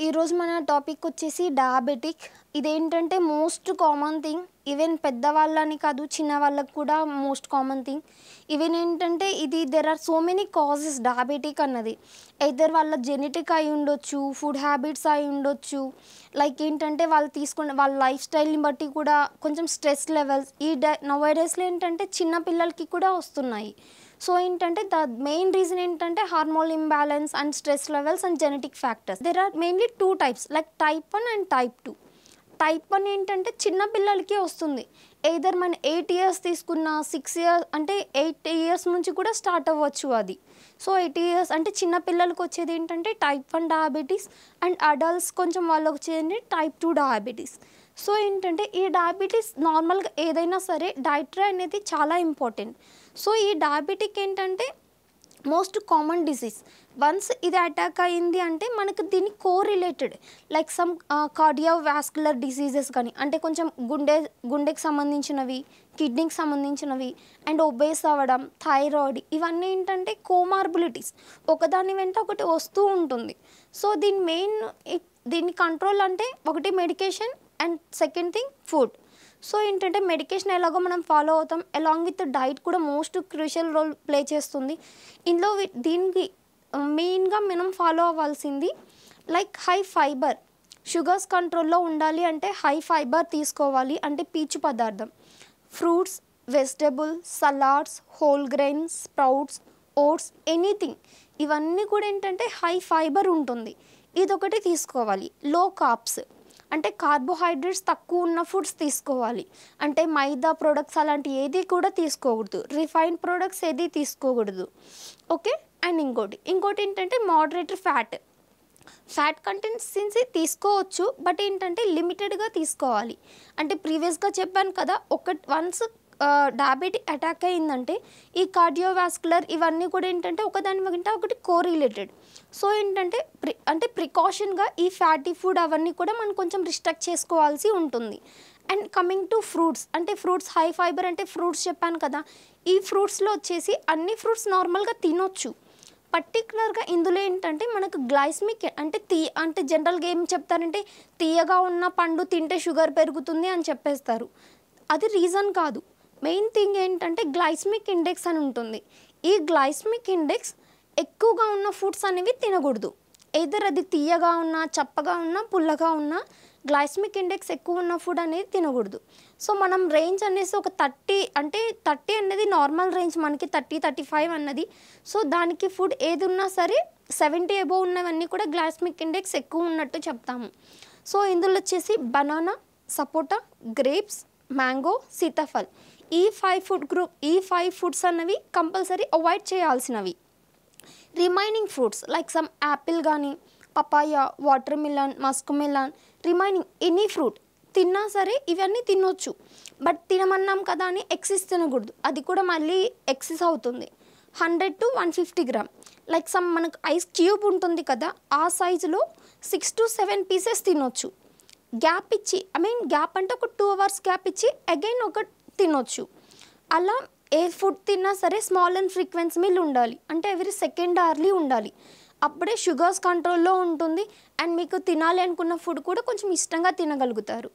ఈరోజు మన టాపిక్ వచ్చేసి డయాబెటిక్. ఇదేంటంటే మోస్ట్ కామన్ థింగ్. ఈవెన్ పెద్దవాళ్ళని కాదు, చిన్న వాళ్ళకి కూడా మోస్ట్ కామన్ థింగ్. ఈవెన్ ఏంటంటే there are so many causes diabetic అన్నది. ఎయిదర్ వాళ్ళ జెనెటిక్ అయి ఉండొచ్చు, ఫుడ్ హ్యాబిట్స్ అయి ఉండొచ్చు. లైక్ ఏంటంటే వాళ్ళు తీసుకున్న వాళ్ళ లైఫ్ స్టైల్ని బట్టి కూడా కొంచెం స్ట్రెస్ లెవెల్స్ నౌ-ఏ-డేస్లో ఏంటంటే చిన్న పిల్లలకి కూడా వస్తున్నాయి. సో ఏంటంటే ద మెయిన్ రీజన్ ఏంటంటే hormone imbalance and stress levels and genetic factors. There are mainly 2 types, like type 1 and type 2. Type 1 ఏంటంటే చిన్న పిల్లలకి వస్తుంది. ఎయిదర్ మన 8 ఇయర్స్ తీసుకున్న 6 ఇయర్స్ అంటే 8 ఇయర్స్ నుంచి కూడా స్టార్ట్ అవ్వచ్చు అది. సో 8 ఇయర్స్ అంటే చిన్న పిల్లలకి వచ్చేది ఏంటంటే టైప్ 1 డయాబెటీస్, అండ్ అడల్ట్స్ కొంచెం వాళ్ళకి వచ్చేది టైప్ 2 డయాబెటీస్. సో ఏంటంటే ఈ డయాబెటీస్ నార్మల్గా ఏదైనా సరే డైటరీ అనేది చాలా ఇంపార్టెంట్. సో ఈ డయాబెటిక్ ఏంటంటే మోస్ట్ కామన్ డిసీజ్. వన్స్ ఇది అటాక్ అయింది అంటే మనకు దీన్ని correlated like some cardiovascular diseases కానీ, అంటే కొంచెం గుండెకి సంబంధించినవి, కిడ్నీకి సంబంధించినవి, అండ్ ఒబేస్ అవ్వడం, థైరాయిడ్, ఇవన్నీ ఏంటంటే కోమార్బిలిటీస్, ఒకదాని వెంట ఒకటి వస్తూ ఉంటుంది. సో దీన్ని కంట్రోల్ అంటే ఒకటి medication and second thing food. So ఏంటంటే మెడికేషన్ ఎలాగో మనం ఫాలో అవుతాం, అలాంగ్ విత్ డైట్ కూడా మోస్ట్ క్రూషియల్ రోల్ ప్లే చేస్తుంది. ఇందులో దీనికి మెయిన్గా మనం ఫాలో అవ్వాల్సింది లైక్ హై ఫైబర్. షుగర్స్ కంట్రోల్లో ఉండాలి అంటే హై ఫైబర్ తీసుకోవాలి, అంటే పీచు పదార్థం. Fruits, vegetables, salads, whole grains, sprouts, oats, anything, ఇవన్నీ కూడా ఏంటంటే హై ఫైబర్ ఉంటుంది. ఇదొకటి తీసుకోవాలి. లో కార్బ్స్ అంటే కార్బోహైడ్రేట్స్ తక్కువ ఉన్న ఫుడ్స్ తీసుకోవాలి, అంటే మైదా ప్రొడక్ట్స్ అలాంటి ఏది కూడా తీసుకోకూడదు, రిఫైన్డ్ ప్రొడక్ట్స్ ఏది తీసుకోకూడదు. ఓకే. అండ్ ఇంకోటి ఏంటంటే మోడరేట్ ఫ్యాట్ కంటెన్సెన్సీ తీసుకోవచ్చు, బట్ ఏంటంటే లిమిటెడ్గా తీసుకోవాలి. అంటే ప్రీవియస్గా చెప్పాను కదా, వన్స్ డయాబెటిక్ అటాక్ అయిందంటే ఈ కార్డియోవాస్కులర్ ఇవన్నీ కూడా ఏంటంటే ఒకదాని వెంట ఒకటి కోరిలేటెడ్. సో ఏంటంటే ప్రికాషన్గా ఈ ఫ్యాటీ ఫుడ్ అవన్నీ కూడా మనం కొంచెం రిస్ట్రిక్ట్ చేసుకోవాల్సి ఉంటుంది. అండ్ కమింగ్ టు ఫ్రూట్స్, అంటే ఫ్రూట్స్ హై ఫైబర్ అంటే ఫ్రూట్స్ చెప్పాను కదా, ఈ ఫ్రూట్స్లో వచ్చేసి అన్ని ఫ్రూట్స్ నార్మల్గా తినొచ్చు. పర్టికులర్గా ఇందులో ఏంటంటే మనకు గ్లైసమిక్ అంటే జనరల్గా ఏం చెప్తారంటే తీయగా ఉన్న పండు తింటే షుగర్ పెరుగుతుంది అని చెప్పేస్తారు. అది రీజన్ కాదు. మెయిన్ థింగ్ ఏంటంటే గ్లైసమిక్ ఇండెక్స్ అని ఉంటుంది. ఈ గ్లైసమిక్ ఇండెక్స్ ఎక్కువగా ఉన్న ఫుడ్స్ అనేవి తినకూడదు. ఎయిదర్ అది తీయగా ఉన్నా, చప్పగా ఉన్నా, పుల్లగా ఉన్నా, గ్లైసమిక్ ఇండెక్స్ ఎక్కువ ఉన్న ఫుడ్ అనేది తినకూడదు. సో మనం రేంజ్ అనేసి ఒక 30 అనేది నార్మల్ రేంజ్ మనకి, 30-35 అన్నది. సో దానికి ఫుడ్ ఏది ఉన్నా సరే 70 అబోవ్ ఉన్నవన్నీ కూడా గ్లైసమిక్ ఇండెక్స్ ఎక్కువ ఉన్నట్టు చెప్తాము. సో ఇందులో వచ్చేసి banana, sapota, grapes, mango, sitaphal, ఈ 5 ఫుడ్స్ అన్నవి కంపల్సరీ అవాయిడ్ చేయాల్సినవి. Remaining fruits like some apple కానీ, papaya, watermelon, muskmelon, remaining any fruit తిన్నా సరే ఇవన్నీ తినొచ్చు. బట్ తినమన్నాం కదా అని ఎక్సెస్ తినకూడదు, అది కూడా మళ్ళీ ఎక్సెస్ అవుతుంది. 100 to 150 గ్రామ్ లైక్ సమ్ మనకు ఐస్ క్యూబ్ ఉంటుంది కదా, ఆ సైజులో 6 to 7 పీసెస్ తినొచ్చు. గ్యాప్ ఇచ్చి, గ్యాప్ అంటే ఒక 2 hours గ్యాప్ ఇచ్చి అగైన్ ఒక తినొచ్చు. అలా ఏ ఫుడ్ తిన్నా సరే స్మాల్ అండ్ ఫ్రీక్వెన్సీ మీల్ ఉండాలి, అంటే ఎవ్రీ సెకండ్ అవర్లీ ఉండాలి. అప్పుడే షుగర్స్ కంట్రోల్లో ఉంటుంది, అండ్ మీకు తినాలి అనుకున్న ఫుడ్ కూడా కొంచెం ఇష్టంగా తినగలుగుతారు.